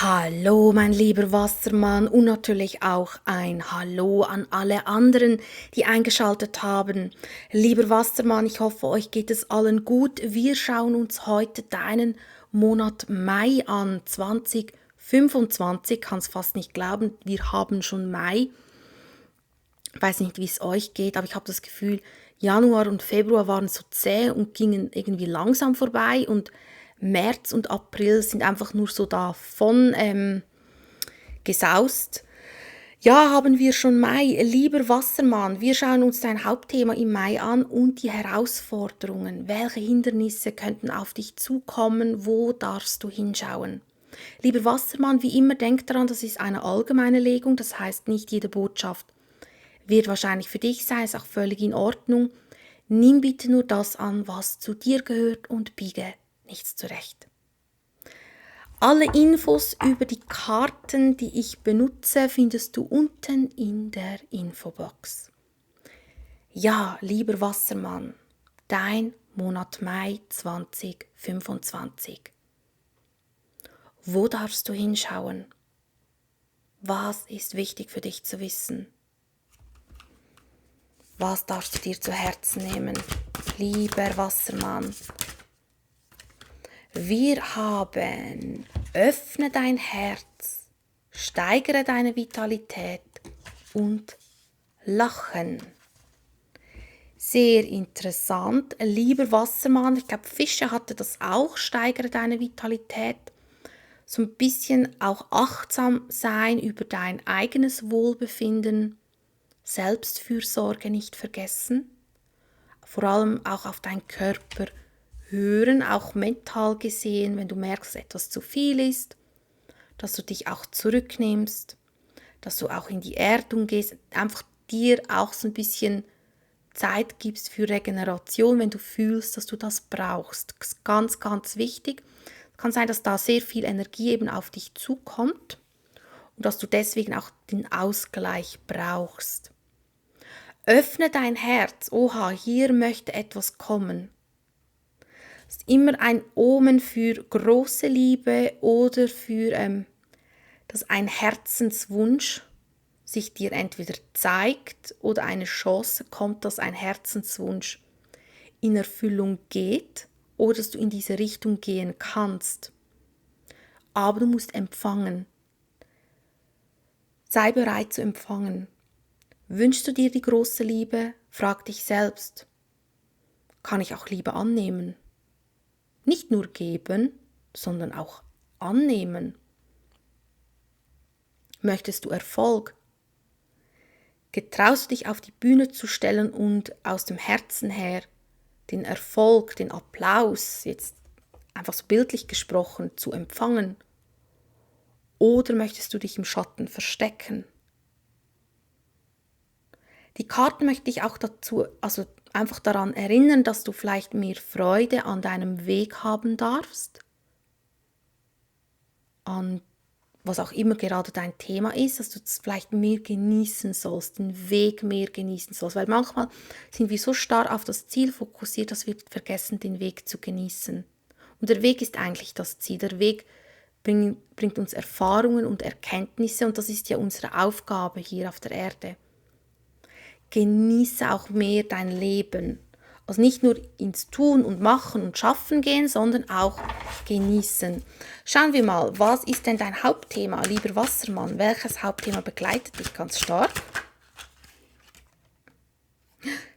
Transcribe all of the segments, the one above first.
Hallo, mein lieber Wassermann und natürlich auch ein Hallo an alle anderen, die eingeschaltet haben. Lieber Wassermann, ich hoffe, euch geht es allen gut. Wir schauen uns heute deinen Monat Mai an, 2025. Kann es fast nicht glauben, wir haben schon Mai. Ich weiß nicht, wie es euch geht, aber ich habe das Gefühl, Januar und Februar waren so zäh und gingen irgendwie langsam vorbei und März und April sind einfach nur so davon gesaust. Ja, haben wir schon Mai. Lieber Wassermann, wir schauen uns dein Hauptthema im Mai an und die Herausforderungen. Welche Hindernisse könnten auf dich zukommen? Wo darfst du hinschauen? Lieber Wassermann, wie immer, denk daran, das ist eine allgemeine Legung, das heißt, nicht jede Botschaft wird wahrscheinlich für dich sein, ist auch völlig in Ordnung. Nimm bitte nur das an, was zu dir gehört und biege nichts zurecht. Alle Infos über die Karten, die ich benutze, findest du unten in der Infobox. Ja, lieber Wassermann, dein Monat Mai 2025. Wo darfst du hinschauen? Was ist wichtig für dich zu wissen? Was darfst du dir zu Herzen nehmen, lieber Wassermann? Wir haben, öffne dein Herz, steigere deine Vitalität und Lachen. Sehr interessant, lieber Wassermann. Ich glaube, Fische hatte das auch, steigere deine Vitalität. So ein bisschen auch achtsam sein über dein eigenes Wohlbefinden. Selbstfürsorge nicht vergessen. Vor allem auch auf deinen Körper hören, auch mental gesehen, wenn du merkst, dass etwas zu viel ist, dass du dich auch zurücknimmst, dass du auch in die Erdung gehst, einfach dir auch so ein bisschen Zeit gibst für Regeneration, wenn du fühlst, dass du das brauchst. Das ist ganz, ganz wichtig. Es kann sein, dass da sehr viel Energie eben auf dich zukommt und dass du deswegen auch den Ausgleich brauchst. Öffne dein Herz. Oha, hier möchte etwas kommen. Es ist immer ein Omen für große Liebe oder für, dass ein Herzenswunsch sich dir entweder zeigt oder eine Chance kommt, dass ein Herzenswunsch in Erfüllung geht oder dass du in diese Richtung gehen kannst. Aber du musst empfangen. Sei bereit zu empfangen. Wünschst du dir die große Liebe? Frag dich selbst. Kann ich auch Liebe annehmen? Nicht nur geben, sondern auch annehmen. Möchtest du Erfolg? Getraust du dich auf die Bühne zu stellen und aus dem Herzen her den Erfolg, den Applaus, jetzt einfach so bildlich gesprochen, zu empfangen? Oder möchtest du dich im Schatten verstecken? Die Karten möchte dich auch dazu, also einfach daran erinnern, dass du vielleicht mehr Freude an deinem Weg haben darfst, an was auch immer gerade dein Thema ist, dass du es vielleicht mehr genießen sollst, den Weg mehr genießen sollst. Weil manchmal sind wir so starr auf das Ziel fokussiert, dass wir vergessen, den Weg zu genießen. Und der Weg ist eigentlich das Ziel. Der Weg bringt uns Erfahrungen und Erkenntnisse und das ist ja unsere Aufgabe hier auf der Erde. Genieße auch mehr dein Leben. Also nicht nur ins Tun und Machen und Schaffen gehen, sondern auch genießen. Schauen wir mal, was ist denn dein Hauptthema, lieber Wassermann? Welches Hauptthema begleitet dich ganz stark?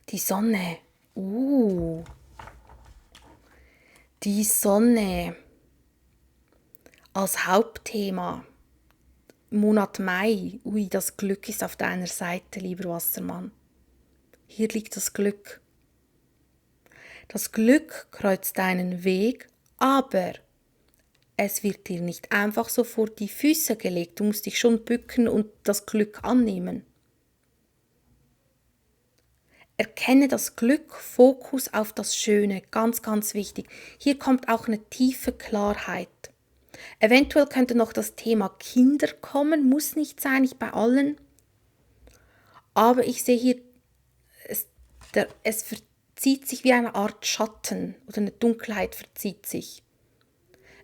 Die Sonne. Die Sonne als Hauptthema. Monat Mai. Ui, das Glück ist auf deiner Seite, lieber Wassermann. Hier liegt das Glück. Das Glück kreuzt deinen Weg, aber es wird dir nicht einfach so vor die Füße gelegt. Du musst dich schon bücken und das Glück annehmen. Erkenne das Glück, Fokus auf das Schöne, ganz, ganz wichtig. Hier kommt auch eine tiefe Klarheit. Eventuell könnte noch das Thema Kinder kommen, muss nicht sein, nicht bei allen. Aber ich sehe hier, es verzieht sich wie eine Art Schatten oder eine Dunkelheit verzieht sich.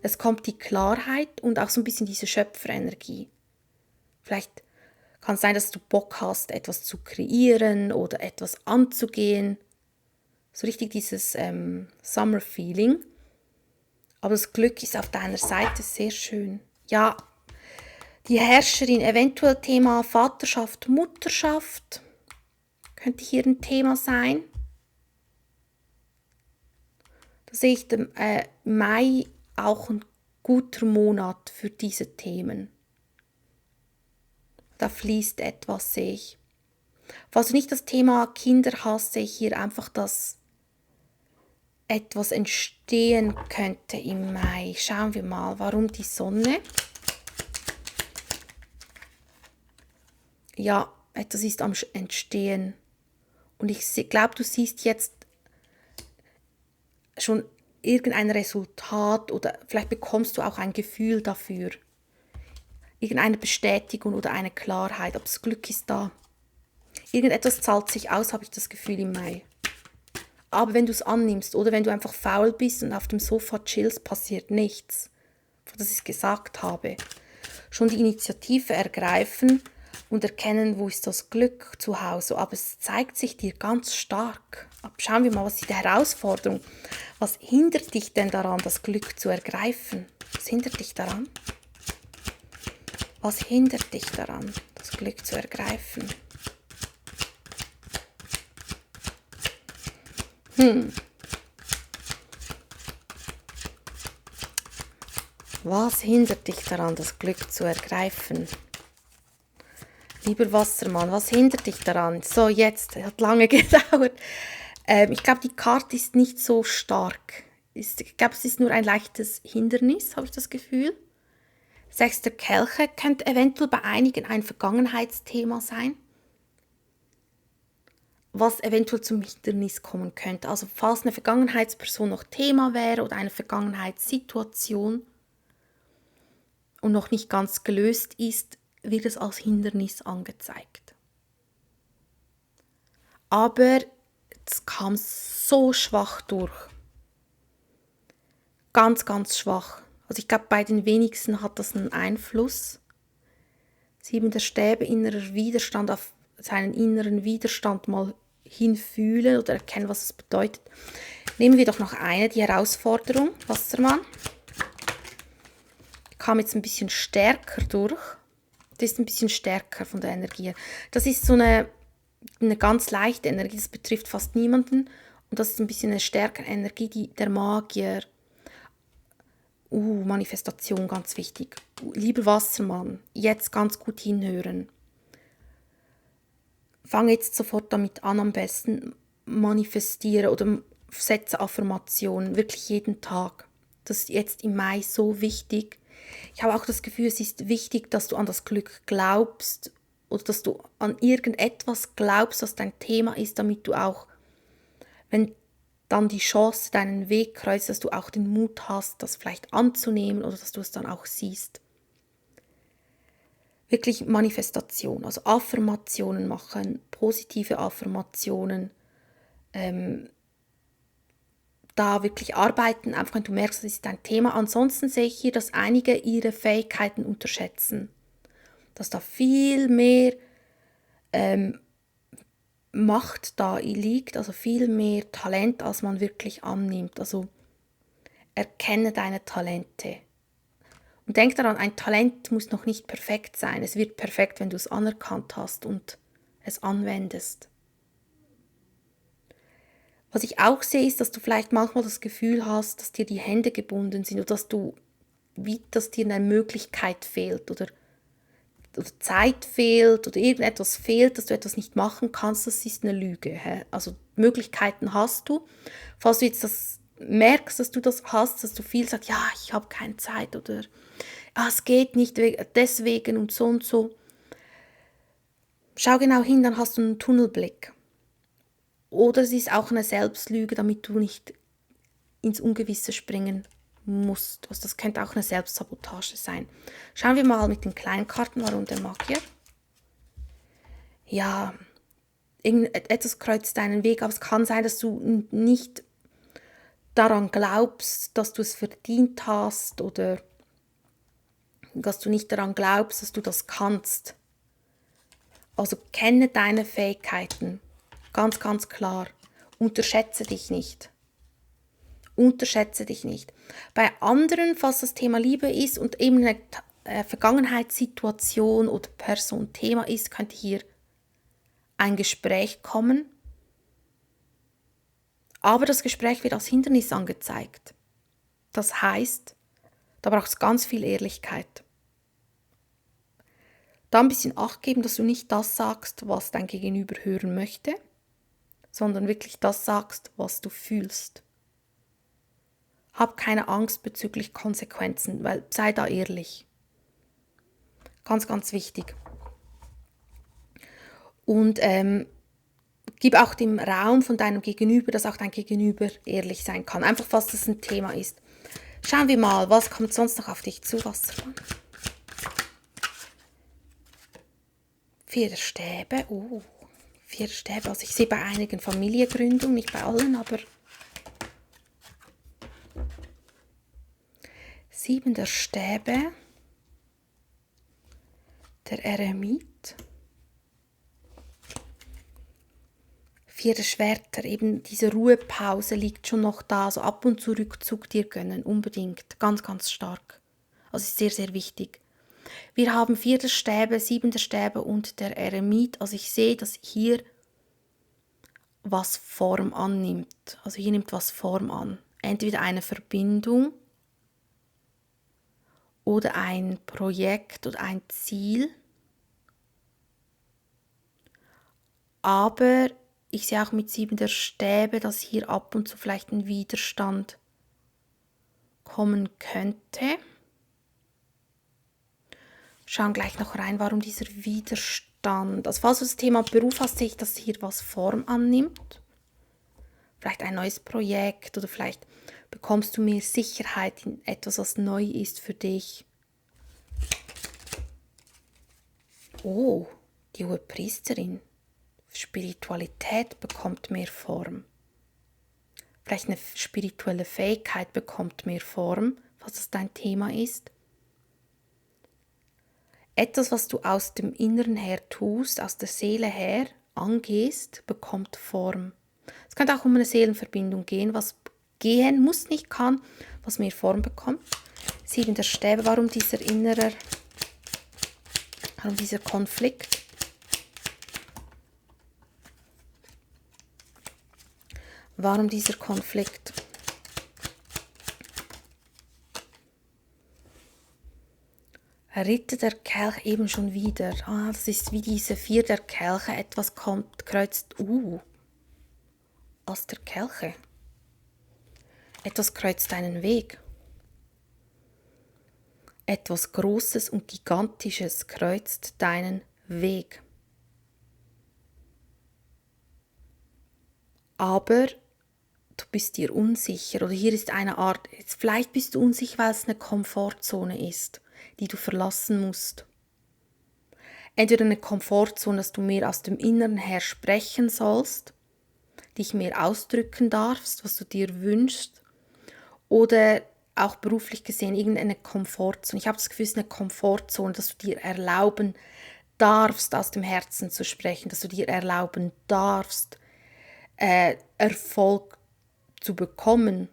Es kommt die Klarheit und auch so ein bisschen diese Schöpferenergie. Vielleicht kann es sein, dass du Bock hast, etwas zu kreieren oder etwas anzugehen. So richtig dieses Summer-Feeling. Aber das Glück ist auf deiner Seite sehr schön. Ja, die Herrscherin, eventuell Thema Vaterschaft, Mutterschaft, könnte hier ein Thema sein. Da sehe ich den Mai auch ein guter Monat für diese Themen. Da fließt etwas, sehe ich. Falls du nicht das Thema Kinder hast, sehe ich hier einfach, dass etwas entstehen könnte im Mai. Schauen wir mal, warum die Sonne. Ja, etwas ist am Entstehen. Und ich glaube, du siehst jetzt schon irgendein Resultat oder vielleicht bekommst du auch ein Gefühl dafür. Irgendeine Bestätigung oder eine Klarheit, aber das Glück ist da. Irgendetwas zahlt sich aus, habe ich das Gefühl im Mai. Aber wenn du es annimmst oder wenn du einfach faul bist und auf dem Sofa chillst, passiert nichts. Das ich gesagt habe. Schon die Initiative ergreifen und erkennen, wo ist das Glück zu Hause. Aber es zeigt sich dir ganz stark. Aber schauen wir mal, was ist die Herausforderung? Was hindert dich denn daran, das Glück zu ergreifen? Was hindert dich daran? Was hindert dich daran, das Glück zu ergreifen? Was hindert dich daran, das Glück zu ergreifen? Lieber Wassermann, was hindert dich daran? So, jetzt, es hat lange gedauert. Ich glaube, die Karte ist nicht so stark. Ich glaube, es ist nur ein leichtes Hindernis, habe ich das Gefühl. Sechs der Kelche könnte eventuell bei einigen ein Vergangenheitsthema sein, was eventuell zum Hindernis kommen könnte. Also falls eine Vergangenheitsperson noch Thema wäre oder eine Vergangenheitssituation und noch nicht ganz gelöst ist, wird es als Hindernis angezeigt. Aber es kam so schwach durch. Ganz, ganz schwach. Also ich glaube, bei den wenigsten hat das einen Einfluss. 7 der Stäbe, innerer Widerstand, auf seinen inneren Widerstand mal hinfühlen oder erkennen, was es bedeutet. Nehmen wir doch noch eine, die Herausforderung, Wassermann. Kam jetzt ein bisschen stärker durch. Das ist ein bisschen stärker von der Energie. Das ist so eine ganz leichte Energie, das betrifft fast niemanden. Und das ist ein bisschen eine stärkere Energie, die der Magier. Manifestation, ganz wichtig. Lieber Wassermann, jetzt ganz gut hinhören. Fang jetzt sofort damit an, am besten manifestieren oder setze Affirmationen, wirklich jeden Tag. Das ist jetzt im Mai so wichtig. Ich habe auch das Gefühl, es ist wichtig, dass du an das Glück glaubst oder dass du an irgendetwas glaubst, was dein Thema ist, damit du auch, wenn dann die Chance deinen Weg kreuzt, dass du auch den Mut hast, das vielleicht anzunehmen oder dass du es dann auch siehst. Wirklich Manifestation, also Affirmationen machen, positive Affirmationen, da wirklich arbeiten, einfach wenn du merkst, das ist dein Thema. Ansonsten sehe ich hier, dass einige ihre Fähigkeiten unterschätzen, dass da viel mehr Macht da liegt, also viel mehr Talent, als man wirklich annimmt. Also erkenne deine Talente. Und denk daran, ein Talent muss noch nicht perfekt sein. Es wird perfekt, wenn du es anerkannt hast und es anwendest. Was ich auch sehe, ist, dass du vielleicht manchmal das Gefühl hast, dass dir die Hände gebunden sind oder dass dir eine Möglichkeit fehlt oder Zeit fehlt oder irgendetwas fehlt, dass du etwas nicht machen kannst. Das ist eine Lüge. Also Möglichkeiten hast du. Falls du jetzt das merkst, dass du das hast, dass du viel sagst, ja, ich habe keine Zeit oder es geht nicht deswegen und so. Schau genau hin, dann hast du einen Tunnelblick. Oder es ist auch eine Selbstlüge, damit du nicht ins Ungewisse springen musst. Also das könnte auch eine Selbstsabotage sein. Schauen wir mal mit den kleinen Karten, warum der Magier. Ja, etwas kreuzt deinen Weg, aber es kann sein, dass du nicht daran glaubst, dass du es verdient hast oder dass du nicht daran glaubst, dass du das kannst. Also kenne deine Fähigkeiten. Ganz, ganz klar. Unterschätze dich nicht. Unterschätze dich nicht. Bei anderen, falls das Thema Liebe ist und eben eine Vergangenheitssituation oder Person Thema ist, könnte hier ein Gespräch kommen. Aber das Gespräch wird als Hindernis angezeigt. Das heißt, da braucht es ganz viel Ehrlichkeit. Da ein bisschen Acht geben, dass du nicht das sagst, was dein Gegenüber hören möchte, sondern wirklich das sagst, was du fühlst. Hab keine Angst bezüglich Konsequenzen, weil sei da ehrlich. Ganz, ganz wichtig. Und gib auch dem Raum von deinem Gegenüber, dass auch dein Gegenüber ehrlich sein kann. Einfach, falls das ein Thema ist. Schauen wir mal, was kommt sonst noch auf dich zu, Wassermann? 4 der Stäbe. Oh, 4 der Stäbe. Also ich sehe bei einigen Familiengründungen, nicht bei allen, aber 7 der Stäbe. Der Eremit. 4 der Schwerter, eben diese Ruhepause liegt schon noch da, so ab und zu Rückzug dir gönnen, unbedingt, ganz, ganz stark. Also ist sehr, sehr wichtig. Wir haben 4 der Stäbe, 7 der Stäbe und der Eremit, also ich sehe, dass hier was Form annimmt, also hier nimmt was Form an. Entweder eine Verbindung oder ein Projekt oder ein Ziel, aber ich sehe auch mit 7 der Stäbe, dass hier ab und zu vielleicht ein Widerstand kommen könnte. Schauen gleich noch rein, warum dieser Widerstand. Also falls du das Thema Beruf hast, sehe ich, dass hier was Form annimmt. Vielleicht ein neues Projekt oder vielleicht bekommst du mehr Sicherheit in etwas, was neu ist für dich. Oh, die Hohepriesterin. Spiritualität bekommt mehr Form. Vielleicht eine spirituelle Fähigkeit bekommt mehr Form, falls das dein Thema ist. Etwas, was du aus dem Inneren her tust, aus der Seele her angehst, bekommt Form. Es könnte auch um eine Seelenverbindung gehen, was gehen muss, nicht kann, was mehr Form bekommt. 7 der Stäbe, warum dieser Konflikt? Warum dieser Konflikt? Ritter der Kelch eben schon wieder. Das ist wie diese 4 der Kelche. Etwas kommt, kreuzt, Ass der Kelche. Etwas kreuzt deinen Weg. Etwas Großes und Gigantisches kreuzt deinen Weg. Aber du bist dir unsicher oder hier ist eine Art, vielleicht bist du unsicher, weil es eine Komfortzone ist, die du verlassen musst. Entweder eine Komfortzone, dass du mehr aus dem Inneren her sprechen sollst, dich mehr ausdrücken darfst, was du dir wünschst, oder auch beruflich gesehen irgendeine Komfortzone. Ich habe das Gefühl, es ist eine Komfortzone, dass du dir erlauben darfst, aus dem Herzen zu sprechen, dass du dir erlauben darfst, Erfolg zu bekommen.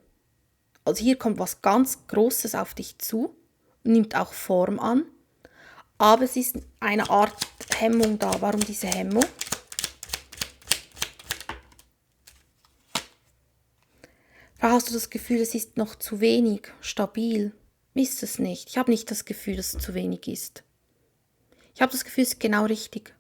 Also hier kommt was ganz Großes auf dich zu, nimmt auch Form an, aber es ist eine Art Hemmung da. Warum diese Hemmung? Hast du das Gefühl, es ist noch zu wenig stabil? Ist es nicht. Ich habe nicht das Gefühl, dass es zu wenig ist. Ich habe das Gefühl, es ist genau richtig.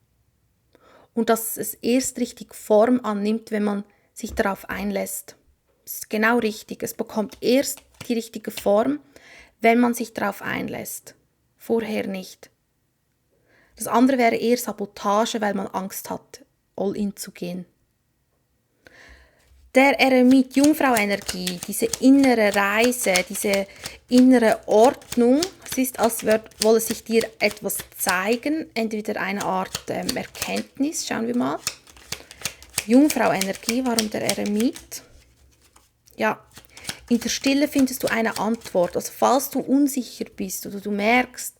Und dass es erst richtig Form annimmt, wenn man sich darauf einlässt. Es ist genau richtig. Es bekommt erst die richtige Form, wenn man sich darauf einlässt. Vorher nicht. Das andere wäre eher Sabotage, weil man Angst hat, all in zu gehen. Der Eremit, Jungfrau-Energie, diese innere Reise, diese innere Ordnung, es ist, als wolle sich dir etwas zeigen, entweder eine Art Erkenntnis, schauen wir mal. Jungfrau-Energie, warum der Eremit? Ja, In der Stille findest du eine Antwort. Also falls du unsicher bist oder du merkst,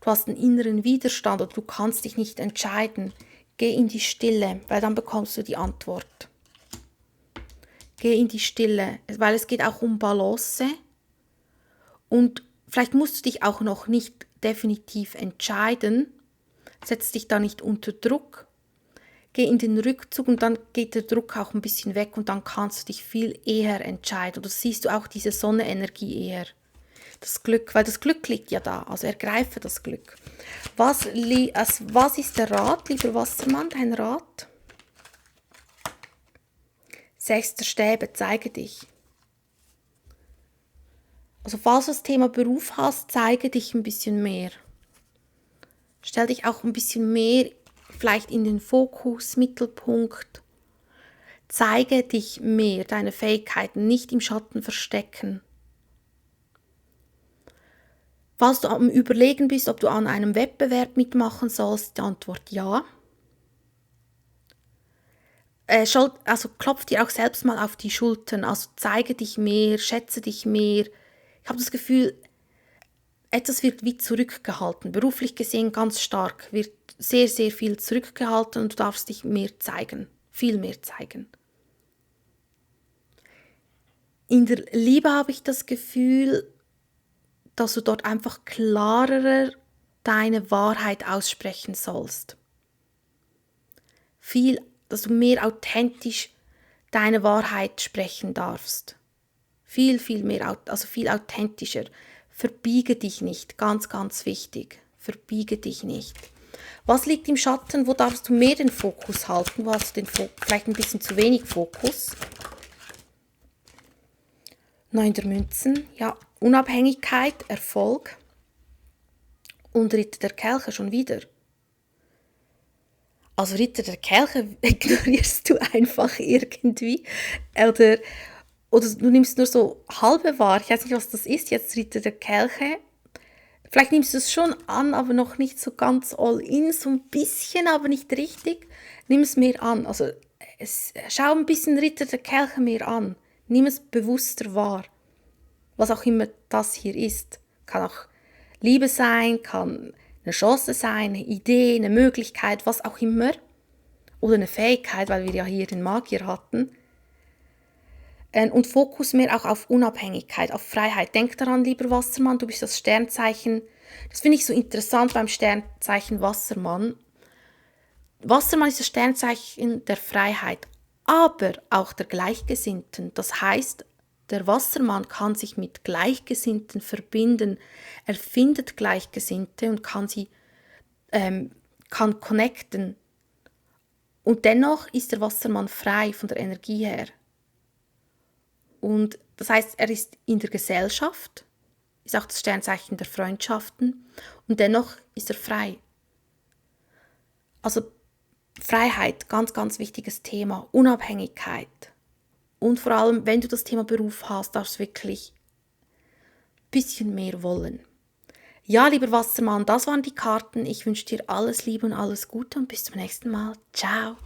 du hast einen inneren Widerstand oder du kannst dich nicht entscheiden, geh in die Stille, weil dann bekommst du die Antwort. Geh in die Stille, weil es geht auch um Balance und vielleicht musst du dich auch noch nicht definitiv entscheiden, setz dich da nicht unter Druck, geh in den Rückzug und dann geht der Druck auch ein bisschen weg und dann kannst du dich viel eher entscheiden. Oder siehst du auch diese Sonnenenergie eher. Das Glück, weil das Glück liegt ja da, also ergreife das Glück. Was ist der Rat, lieber Wassermann, dein Rat? 6 der Stäbe, zeige dich. Also falls du das Thema Beruf hast, zeige dich ein bisschen mehr. Stell dich auch ein bisschen mehr vielleicht in den Fokus, Mittelpunkt. Zeige dich mehr, deine Fähigkeiten, nicht im Schatten verstecken. Falls du am Überlegen bist, ob du an einem Wettbewerb mitmachen sollst, die Antwort ja. Also klopf dir auch selbst mal auf die Schultern, also zeige dich mehr, schätze dich mehr. Ich habe das Gefühl, etwas wird wie zurückgehalten. Beruflich gesehen ganz stark, wird sehr, sehr viel zurückgehalten und du darfst dich mehr zeigen, viel mehr zeigen. In der Liebe habe ich das Gefühl, dass du dort einfach klarer deine Wahrheit aussprechen sollst. Dass du mehr authentisch deine Wahrheit sprechen darfst. Viel, viel mehr, also viel authentischer. Verbiege dich nicht, ganz, ganz wichtig. Verbiege dich nicht. Was liegt im Schatten? Wo darfst du mehr den Fokus halten? Wo hast du vielleicht ein bisschen zu wenig Fokus? 9 der Münzen, ja, Unabhängigkeit, Erfolg. Und Ritter der Kelche schon wieder. Also Ritter der Kelche ignorierst du einfach irgendwie. Oder du nimmst nur so halbe wahr. Ich weiß nicht, was das ist, jetzt Ritter der Kelche. Vielleicht nimmst du es schon an, aber noch nicht so ganz all in. So ein bisschen, aber nicht richtig. Nimm es mehr an. Also schau ein bisschen Ritter der Kelche mehr an. Nimm es bewusster wahr. Was auch immer das hier ist. Kann auch Liebe sein, kann eine Chance sein, eine Idee, eine Möglichkeit, was auch immer. Oder eine Fähigkeit, weil wir ja hier den Magier hatten. Und Fokus mehr auch auf Unabhängigkeit, auf Freiheit. Denk daran, lieber Wassermann, du bist das Sternzeichen. Das finde ich so interessant beim Sternzeichen Wassermann. Wassermann ist das Sternzeichen der Freiheit, aber auch der Gleichgesinnten. Das heißt, der Wassermann kann sich mit Gleichgesinnten verbinden. Er findet Gleichgesinnte und kann connecten. Und dennoch ist der Wassermann frei von der Energie her. Und das heißt, er ist in der Gesellschaft, ist auch das Sternzeichen der Freundschaften und dennoch ist er frei. Also Freiheit, ganz, ganz wichtiges Thema, Unabhängigkeit. Und vor allem, wenn du das Thema Beruf hast, darfst du wirklich ein bisschen mehr wollen. Ja, lieber Wassermann, das waren die Karten. Ich wünsche dir alles Liebe und alles Gute und bis zum nächsten Mal. Ciao.